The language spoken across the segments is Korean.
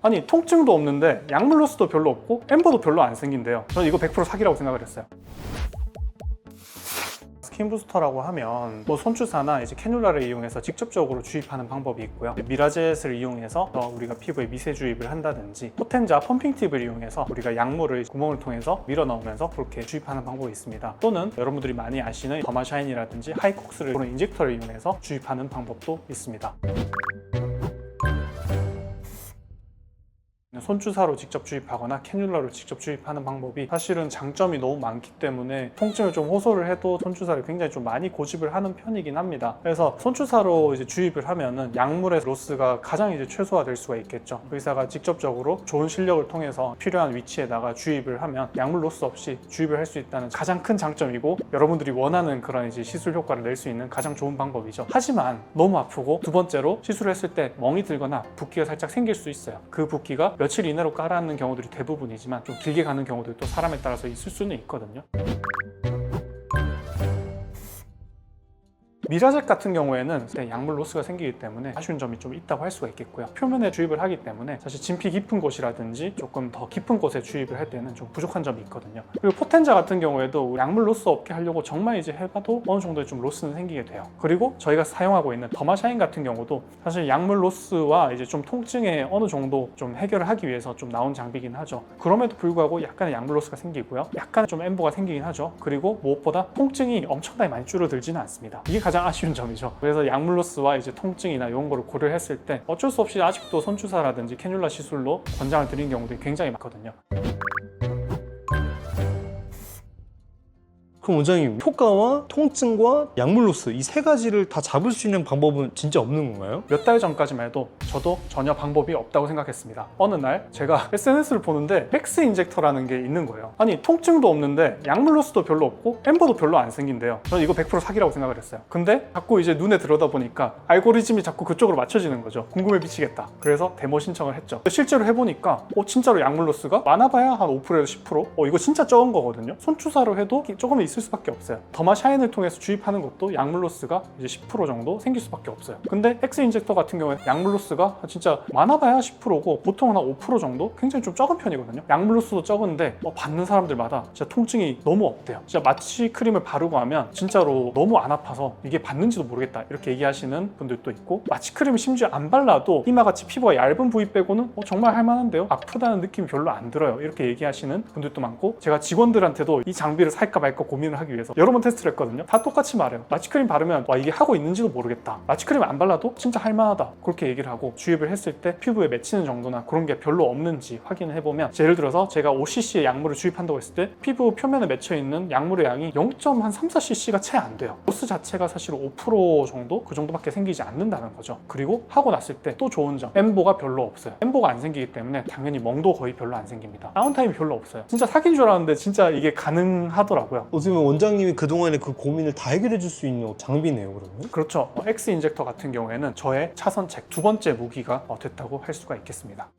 아니 통증도 없는데 약물 로스도 별로 없고 엠버도 별로 안 생긴대요. 저는 이거 100% 사기라고 생각을 했어요. 스킨 부스터라고 하면 뭐 손주사나 이제 캐뉼라를 이용해서 직접적으로 주입하는 방법이 있고요. 미라젯을 이용해서 우리가 피부에 미세 주입을 한다든지 포텐자 펌핑 팁을 이용해서 우리가 약물을 구멍을 통해서 밀어 넣으면서 그렇게 주입하는 방법이 있습니다. 또는 여러분들이 많이 아시는 더마샤인이라든지 하이콕스를 그런 인젝터를 이용해서 주입하는 방법도 있습니다. 손주사로 직접 주입하거나 캐뉼라로 직접 주입하는 방법이 사실은 장점이 너무 많기 때문에 통증을 좀 호소를 해도 손주사를 굉장히 좀 많이 고집을 하는 편이긴 합니다. 그래서 손주사로 이제 주입을 하면은 약물의 로스가 가장 이제 최소화될 수가 있겠죠. 의사가 직접적으로 좋은 실력을 통해서 필요한 위치에다가 주입을 하면 약물 로스 없이 주입을 할 수 있다는 가장 큰 장점이고 여러분들이 원하는 그런 이제 시술 효과를 낼 수 있는 가장 좋은 방법이죠. 하지만 너무 아프고 두 번째로 시술을 했을 때 멍이 들거나 붓기가 살짝 생길 수 있어요. 그 붓기가 며칠 이내로 가라앉는 경우들이 대부분이지만 좀 길게 가는 경우들도 사람에 따라서 있을 수는 있거든요. 미라젯 같은 경우에는 약물 로스가 생기기 때문에 아쉬운 점이 좀 있다고 할 수가 있겠고요. 표면에 주입을 하기 때문에 사실 진피 깊은 곳이라든지 조금 더 깊은 곳에 주입을 할 때는 좀 부족한 점이 있거든요. 그리고 포텐자 같은 경우에도 약물 로스 없게 하려고 정말 이제 해봐도 어느 정도의 좀 로스는 생기게 돼요. 그리고 저희가 사용하고 있는 더마샤인 같은 경우도 사실 약물 로스와 이제 좀 통증에 어느 정도 좀 해결을 하기 위해서 좀 나온 장비긴 하죠. 그럼에도 불구하고 약간의 약물 로스가 생기고요. 약간 좀 엠보가 생기긴 하죠. 그리고 무엇보다 통증이 엄청나게 많이 줄어들지는 않습니다. 이게 가장 아쉬운 점이죠. 그래서 약물 로스와 이제 통증이나 이런 거를 고려했을 때 어쩔 수 없이 아직도 손주사라든지 캐뉼라 시술로 권장을 드리는 경우들이 굉장히 많거든요. 그럼 원장님, 효과와 통증과 약물 로스 이 세 가지를 다 잡을 수 있는 방법은 진짜 없는 건가요? 몇 달 전까지만 해도 저도 전혀 방법이 없다고 생각했습니다. 어느 날 제가 SNS를 보는데 헥스 인젝터라는 게 있는 거예요. 아니 통증도 없는데 약물 로스도 별로 없고 엠버도 별로 안 생긴대요. 저는 이거 100% 사기라고 생각을 했어요. 근데 자꾸 이제 눈에 들여다보니까 알고리즘이 자꾸 그쪽으로 맞춰지는 거죠. 궁금해 미치겠다. 그래서 데모 신청을 했죠. 실제로 해보니까 진짜로 약물 로스가 많아봐야 한 5%에서 10%? 이거 진짜 적은 거거든요. 손주사로 해도 조금 있을 수밖에 없어요. 더마샤인을 통해서 주입하는 것도 약물 로스가 이제 10% 정도 생길 수밖에 없어요. 근데 헥스 인젝터 같은 경우에 약물 로스가 진짜 많아봐야 10%고 보통은 한 5% 정도? 굉장히 좀 적은 편이거든요. 약물 로스도 적은데 받는 사람들마다 진짜 통증이 너무 없대요. 진짜 마취 크림을 바르고 하면 진짜로 너무 안 아파서 이게 받는지도 모르겠다 이렇게 얘기하시는 분들도 있고, 마취 크림을 심지어 안 발라도 이마같이 피부가 얇은 부위 빼고는 정말 할만한데요? 아프다는 느낌이 별로 안 들어요 이렇게 얘기하시는 분들도 많고, 제가 직원들한테도 이 장비를 살까 말까 고민을 하기 위해서 여러 번 테스트를 했거든요. 다 똑같이 말해요. 마취크림 바르면 이게 하고 있는지도 모르겠다, 마취크림 안 발라도 진짜 할만하다, 그렇게 얘기를 하고, 주입을 했을 때 피부에 맺히는 정도나 그런 게 별로 없는지 확인을 해보면, 예를 들어서 제가 5cc의 약물을 주입한다고 했을 때 피부 표면에 맺혀있는 약물의 양이 0.34cc가 채 안 돼요. 로스 자체가 사실 5% 정도? 그 정도밖에 생기지 않는다는 거죠. 그리고 하고 났을 때 또 좋은 점, 엠보가 별로 없어요. 엠보가 안 생기기 때문에 당연히 멍도 거의 별로 안 생깁니다. 다운타임이 별로 없어요. 진짜 사기인 줄 알았는데 진짜 이게 가능하더라고요. 어떻게 보면 원장님이 그동안의 그 고민을 다 해결해 줄 수 있는 장비네요, 그러면? 그렇죠. 헥스 인젝터 같은 경우에는 저의 차선책 두 번째 무기가 됐다고 할 수가 있겠습니다.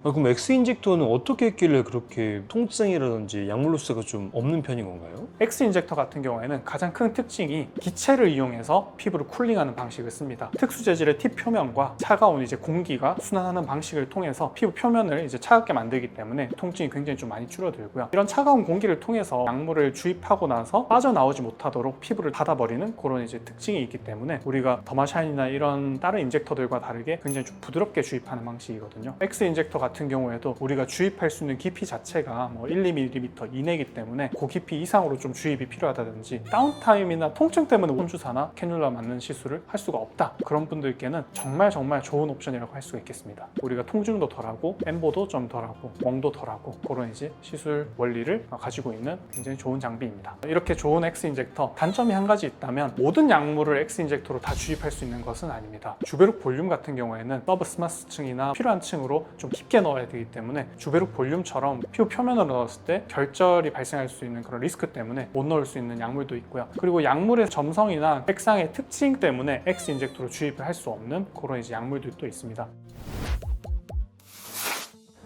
그럼 엑스 인젝터는 어떻게 했길래 그렇게 통증이라든지 약물 로스가 좀 없는 편인 건가요? 헥스 인젝터 같은 경우에는 가장 큰 특징이 기체를 이용해서 피부를 쿨링하는 방식을 씁니다. 특수 재질의 팁 표면과 차가운 이제 공기가 순환하는 방식을 통해서 피부 표면을 이제 차갑게 만들기 때문에 통증이 굉장히 좀 많이 줄어들고요. 이런 차가운 공기를 통해서 약물을 주입하고 나서 빠져나오지 못하도록 피부를 닫아버리는 그런 이제 특징이 있기 때문에 우리가 더마샤인이나 이런 다른 인젝터들과 다르게 굉장히 좀 부드럽게 주입하는 방식이거든요. 헥스 인젝터 같은 경우에도 우리가 주입할 수 있는 깊이 자체가 1, 2mm 이내이기 때문에 그 깊이 이상으로 좀 주입이 필요하다든지, 다운타임이나 통증 때문에 손주사나 캐뉼라 맞는 시술을 할 수가 없다, 그런 분들께는 정말 좋은 옵션이라고 할 수가 있겠습니다. 우리가 통증도 덜하고 엠보도 좀 덜하고 멍도 덜하고 그런 이제 시술 원리를 가지고 있는 굉장히 좋은 장비입니다. 이렇게 좋은 헥스 인젝터, 단점이 한 가지 있다면 모든 약물을 헥스 인젝터로 다 주입할 수 있는 것은 아닙니다. 주베룩 볼륨 같은 경우에는 서브스마스층이나 필요한 층으로 좀 깊게 넣어야 되기 때문에 주베룩 볼륨처럼 피부 표면으로 넣었을 때 결절이 발생할 수 있는 그런 리스크 때문에 못 넣을 수 있는 약물도 있고요. 그리고 약물의 점성이나 색상의 특징 때문에 헥스 인젝터로 주입을 할 수 없는 그런 이제 약물들도 있습니다.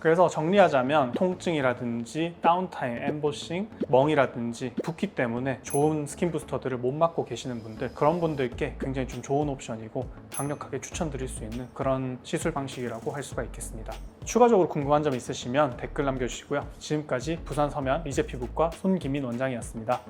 그래서 정리하자면 통증이라든지 다운타임, 엠보싱, 멍이라든지 붓기 때문에 좋은 스킨 부스터들을 못 맞고 계시는 분들, 그런 분들께 굉장히 좀 좋은 옵션이고 강력하게 추천드릴 수 있는 그런 시술 방식이라고 할 수가 있겠습니다. 추가적으로 궁금한 점 있으시면 댓글 남겨주시고요. 지금까지 부산 서면 리제피부과 손기민 원장이었습니다.